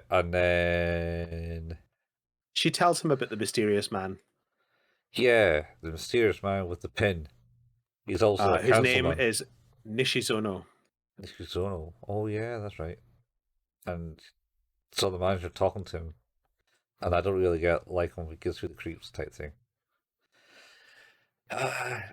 S1: and then
S2: She tells him about the mysterious man.
S1: yeah, the mysterious man with the pin. He's also a
S2: His name
S1: councilman.
S2: is Nishizono.
S1: Nikizono. Oh yeah, that's right. And so the manager talking to him, and I don't really get like him. He gives me the creeps type thing.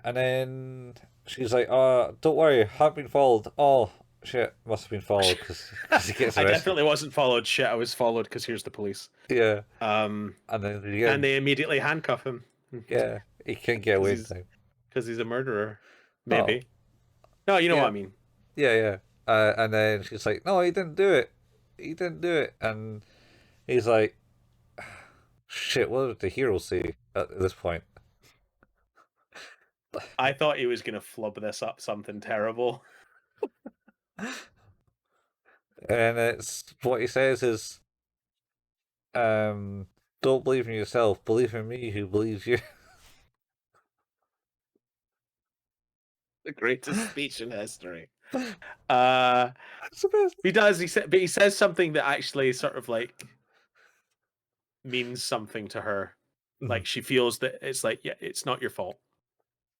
S1: And then she's like, don't worry, haven't been followed." Oh shit, must have been followed because he gets
S2: I
S1: arrested.
S2: definitely wasn't followed. Shit, I was followed because here's the police.
S1: Yeah,
S2: Um,
S1: and then
S2: and
S1: again,
S2: they immediately handcuff him
S1: yeah, he can't get
S2: because
S1: away in
S2: he's
S1: time.
S2: because he's a murderer.
S1: Oh,
S2: Maybe. No, you know what
S1: yeah,
S2: I mean.
S1: yeah. And then she's like, "No, he didn't do it. He didn't do it." And he's like, "Shit, what did the hero say at this point?"
S2: I thought he was gonna flub this up something terrible.
S1: And it's what he says is, "Don't believe in yourself. Believe in me, who believes you."
S2: The greatest speech in history.
S1: That's the best.
S2: He does. But he says something that actually sort of like means something to her. Like she feels that it's like, yeah, it's not your fault.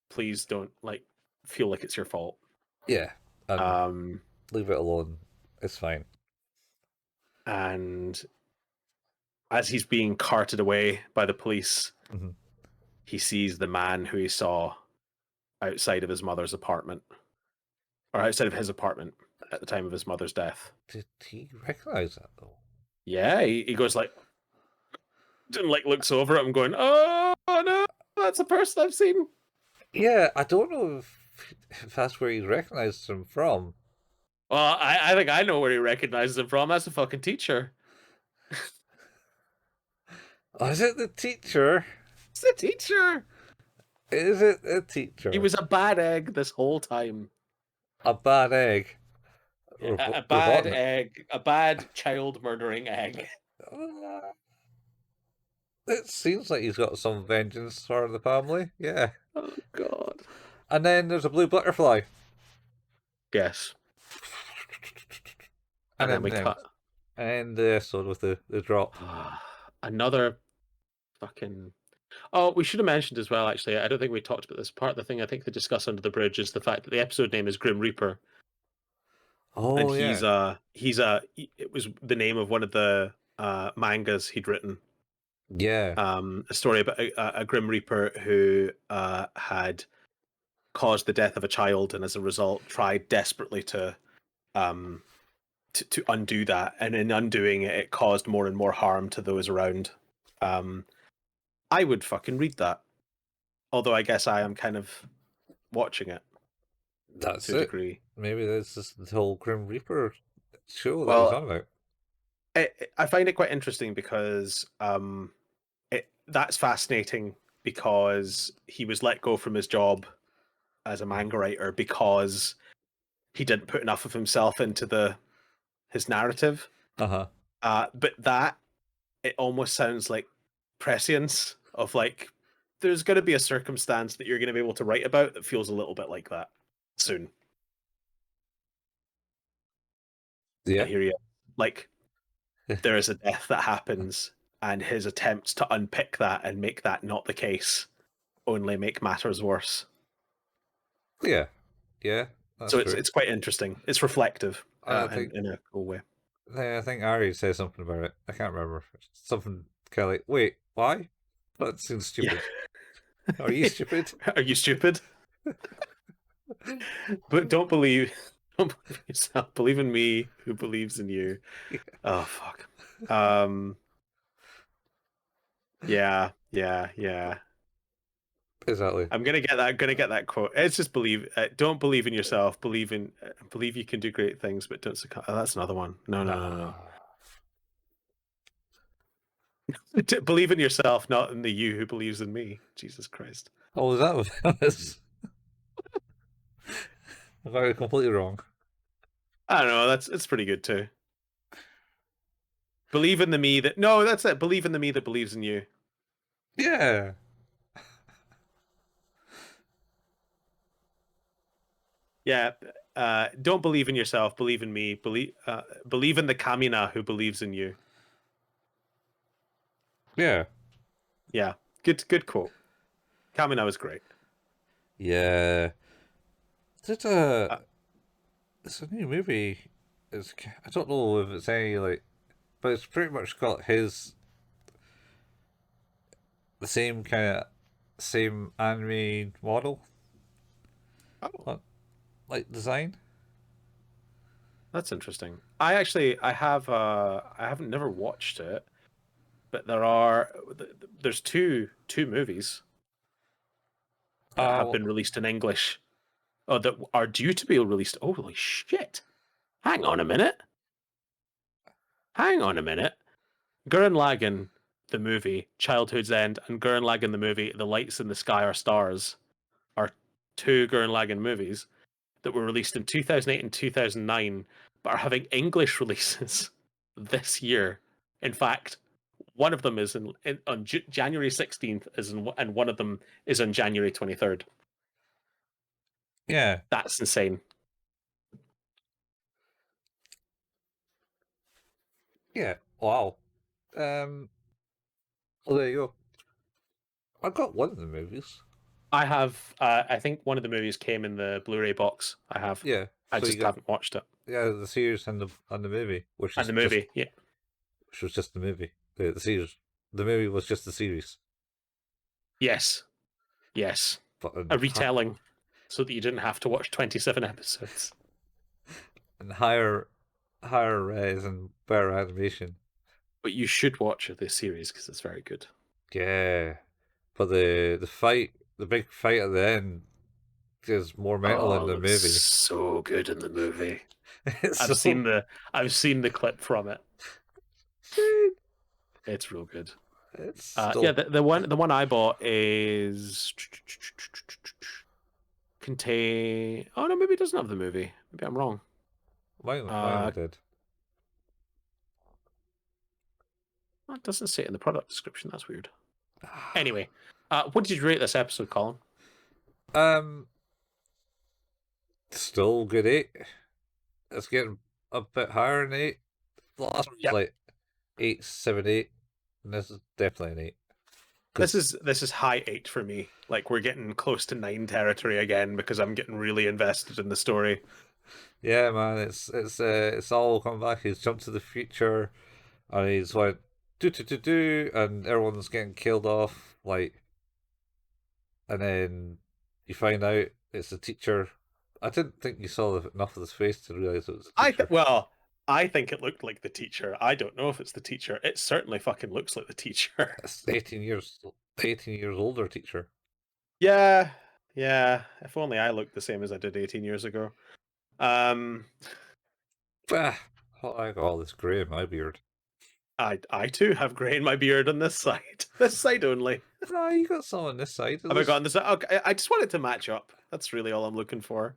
S2: Please don't like feel like it's your fault.
S1: Yeah, and
S2: Um,
S1: leave it alone. It's fine.
S2: and as he's being carted away by the police, he sees the man who he saw outside of his mother's apartment, or outside of his apartment at the time of his mother's death.
S1: Did he recognize that though?
S2: Yeah, he goes like, and like looks over at him, going, "Oh no, that's a person I've seen."
S1: Yeah, I don't know if that's where he recognized him from.
S2: Well, I think I know where he recognizes him from. That's a fucking teacher.
S1: Oh, is it the teacher?
S2: It's the teacher.
S1: Is it the teacher?
S2: He was a bad egg this whole time.
S1: A bad egg.
S2: A bad egg. A bad child murdering egg.
S1: It seems like he's got some vengeance for the family. Yeah.
S2: Oh God.
S1: And then there's a blue butterfly.
S2: Yes. And then we cut.
S1: And the episode with the drop.
S2: Another fucking. Oh, we should have mentioned as well, actually. I don't think we talked about this part. The thing I think they discuss under the bridge is the fact that the episode name is Grim Reaper.
S1: Oh,
S2: and
S1: yeah.
S2: It was the name of one of the mangas he'd written.
S1: Yeah.
S2: A story about a Grim Reaper who had caused the death of a child, and as a result, tried desperately to undo that. And in undoing it, it caused more and more harm to those around. I would fucking read that. Although I guess I am kind of watching it.
S1: That's
S2: to a degree.
S1: Maybe this is the whole Grim Reaper show that he's on about.
S2: I find it quite interesting because that's fascinating, because he was let go from his job as a manga writer because he didn't put enough of himself into his narrative.
S1: Uh-huh.
S2: But it almost sounds like prescience of like, there's going to be a circumstance that you're going to be able to write about that feels a little bit like that soon.
S1: Yeah.
S2: And here you like, there is a death that happens, and his attempts to unpick that and make that not the case only make matters worse.
S1: Yeah.
S2: So it's quite interesting. It's reflective in a cool way.
S1: I think Ari says something about it. I can't remember. Something kind of like, wait, why? That seems stupid. Yeah. Are you stupid?
S2: Are you stupid? But don't believe yourself. Believe in me who believes in you. Yeah. Oh, fuck. Yeah.
S1: Exactly.
S2: I'm gonna get that quote. It's just don't believe in yourself. Believe you can do great things, but don't succumb. Oh, that's another one. No. Believe in yourself, not in the you who believes in me. Jesus Christ.
S1: Oh, is that what that is? I got it completely wrong.
S2: I don't know. It's pretty good too. Believe in the me that. No, that's it. Believe in the me that believes in you.
S1: Yeah.
S2: Yeah. Don't believe in yourself. Believe in me. Believe in the Kamina who believes in you.
S1: Yeah.
S2: Yeah. Good quote. Kamina was great.
S1: Yeah. It's a new movie. I don't know if it's any like, but it's pretty much got the same anime model.
S2: Oh.
S1: Like design.
S2: That's interesting. I haven't never watched it, but there's two movies that have been released in English, that are due to be released. Oh, holy shit! Hang on a minute. Gurren Lagann, the movie Childhood's End, and Gurren Lagann, the movie The Lights in the Sky Are Stars, are two Gurren Lagann movies that were released in 2008 and 2009, but are having English releases this year. In fact, one of them is on January 16th, and one of them is on January 23rd.
S1: Yeah.
S2: That's insane.
S1: Yeah. Wow. Well, there you go. I got one of the movies.
S2: I have. I think one of the movies came in the Blu-ray box. I have.
S1: Yeah.
S2: I
S1: So you
S2: just
S1: got
S2: haven't watched it.
S1: the series and the movie,
S2: And the movie, yeah,
S1: which was just the movie. The series. The movie was just the series,
S2: yes, yes,
S1: but
S2: a retelling, so that you didn't have to watch 27 episodes.
S1: and higher res and better animation.
S2: But you should watch this series because it's very good.
S1: Yeah. But the fight, the big fight at the end, is more mental
S2: Oh,
S1: in
S2: it
S1: the
S2: looks
S1: movie.
S2: so good in the movie.
S1: It's
S2: I've
S1: so
S2: seen the I've seen the clip from it.
S1: dude,
S2: It's real good.
S1: it's
S2: Yeah,
S1: still
S2: the one I bought is contain. Oh no, maybe it doesn't have the movie. Maybe I'm wrong.
S1: mine
S2: Uh,
S1: did.
S2: it doesn't say it in the product description. That's weird. Anyway, what did you rate this episode, Colin?
S1: Um, still good 8. It's getting a bit higher than 8. The last one was
S2: Yep.
S1: like 8, 7, 8, and this is definitely an 8.
S2: This is high 8 for me. Like we're getting close to 9 territory again because I'm getting really invested in the story.
S1: Yeah, man, it's all come back. He's jumped to the future, and he's went do, and everyone's getting killed off. Like, and then you find out it's the teacher. I didn't think you saw enough of his face to realize it was the teacher.
S2: I think it looked like the teacher. I don't know if it's the teacher. It certainly fucking looks like the teacher.
S1: It's 18 years older teacher.
S2: Yeah, yeah. If only I looked the same as I did 18 years ago. Um,
S1: Ah, I got all this grey in my beard.
S2: I too have grey in my beard on this side. This side only.
S1: Ah, you got some on this side.
S2: Have I gotten this? Okay, I just want it to match up. That's really all I'm looking for.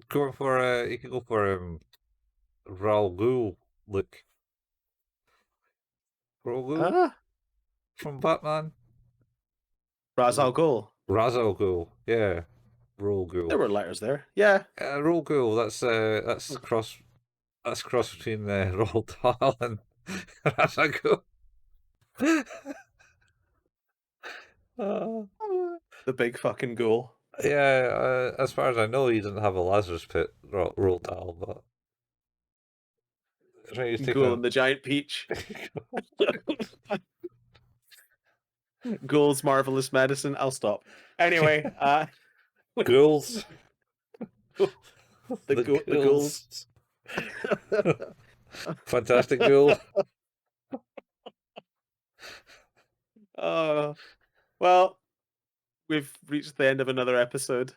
S1: Going for you can go for Raul Ghul look. Raul Ghul
S2: Ah,
S1: from Batman.
S2: Ra's al Ghul.
S1: Ra's al Ghul, yeah. Raul Ghul.
S2: There were letters there. Yeah.
S1: Raul Ghul. That's cross between Roald Dahl and Ra's al Ghul. uh,
S2: The big fucking ghoul.
S1: yeah, as far as I know, he didn't have a Lazarus pit, Roald Dahl, but right, he's
S2: Ghoul
S1: taking.
S2: and the giant peach. Ghoul's marvelous medicine. I'll stop. Anyway,
S1: Ghouls.
S2: the ghouls.
S1: Fantastic Ghoul.
S2: Well, we've reached the end of another episode.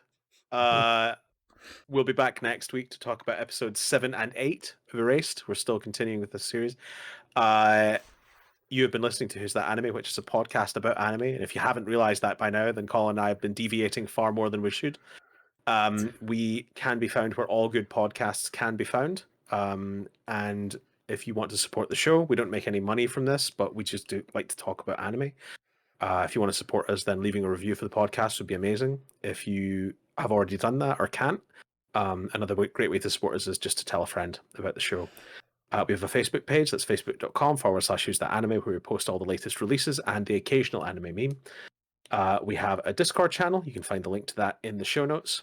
S2: We'll be back next week to talk about episodes 7 and 8 of Erased. We're still continuing with this series. You have been listening to Who's That Anime, which is a podcast about anime. And if you haven't realized that by now, then Colin and I have been deviating far more than we should. We can be found where all good podcasts can be found. And if you want to support the show, we don't make any money from this, but we just do like to talk about anime. If you want to support us, then leaving a review for the podcast would be amazing. If you have already done that or can't, another great way to support us is just to tell a friend about the show. We have a Facebook page, that's facebook.com/who's that anime, where we post all the latest releases and the occasional anime meme. We have a Discord channel. You can find the link to that in the show notes.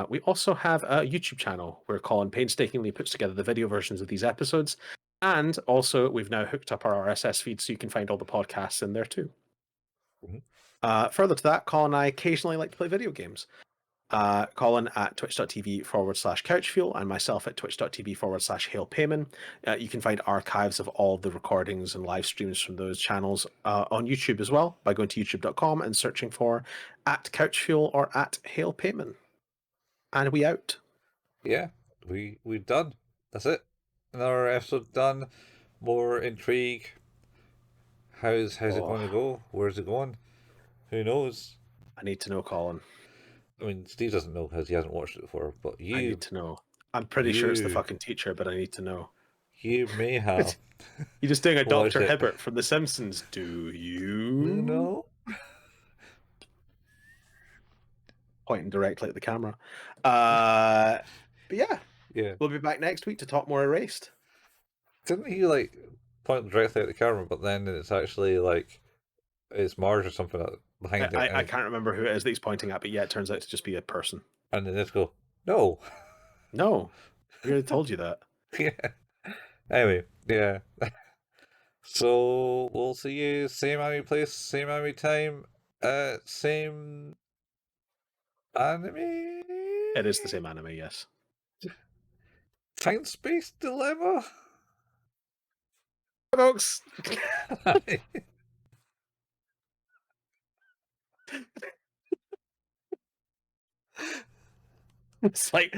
S2: We also have a YouTube channel where Colin painstakingly puts together the video versions of these episodes. And also, we've now hooked up our RSS feed so you can find all the podcasts in there too. Further to that, Colin and I occasionally like to play video games. Colin at twitch.tv/couchfuel and myself at twitch.tv/hailpayman. You can find archives of all the recordings and live streams from those channels on YouTube as well by going to youtube.com and searching for @couchfuel or @hailpayman. And we out.
S1: Yeah, we done. That's it. Another episode done. More intrigue. How's it going to go? Where's it going? Who knows?
S2: I need to know, Colin.
S1: I mean, Steve doesn't know because he hasn't watched it before. But
S2: I need to know. I'm pretty sure it's the fucking teacher, but I need to know.
S1: You may have.
S2: You're just doing a
S1: watched
S2: Dr.
S1: it.
S2: Hibbert from The Simpsons. Do you
S1: know?
S2: Pointing directly at the camera. But yeah,
S1: Yeah.
S2: we'll be back next week to talk more Erased.
S1: Didn't he like pointing directly at the camera, but then it's actually like it's Marge or something behind it.
S2: I can't remember who it is that he's pointing at, but yeah, it turns out to just be a person.
S1: And then they just go, no.
S2: No, we already told you that.
S1: Yeah. Anyway, yeah. So we'll see you same anime place, same anime time, same anime.
S2: It is the same anime, yes.
S1: Time space dilemma.
S2: Folks. It's like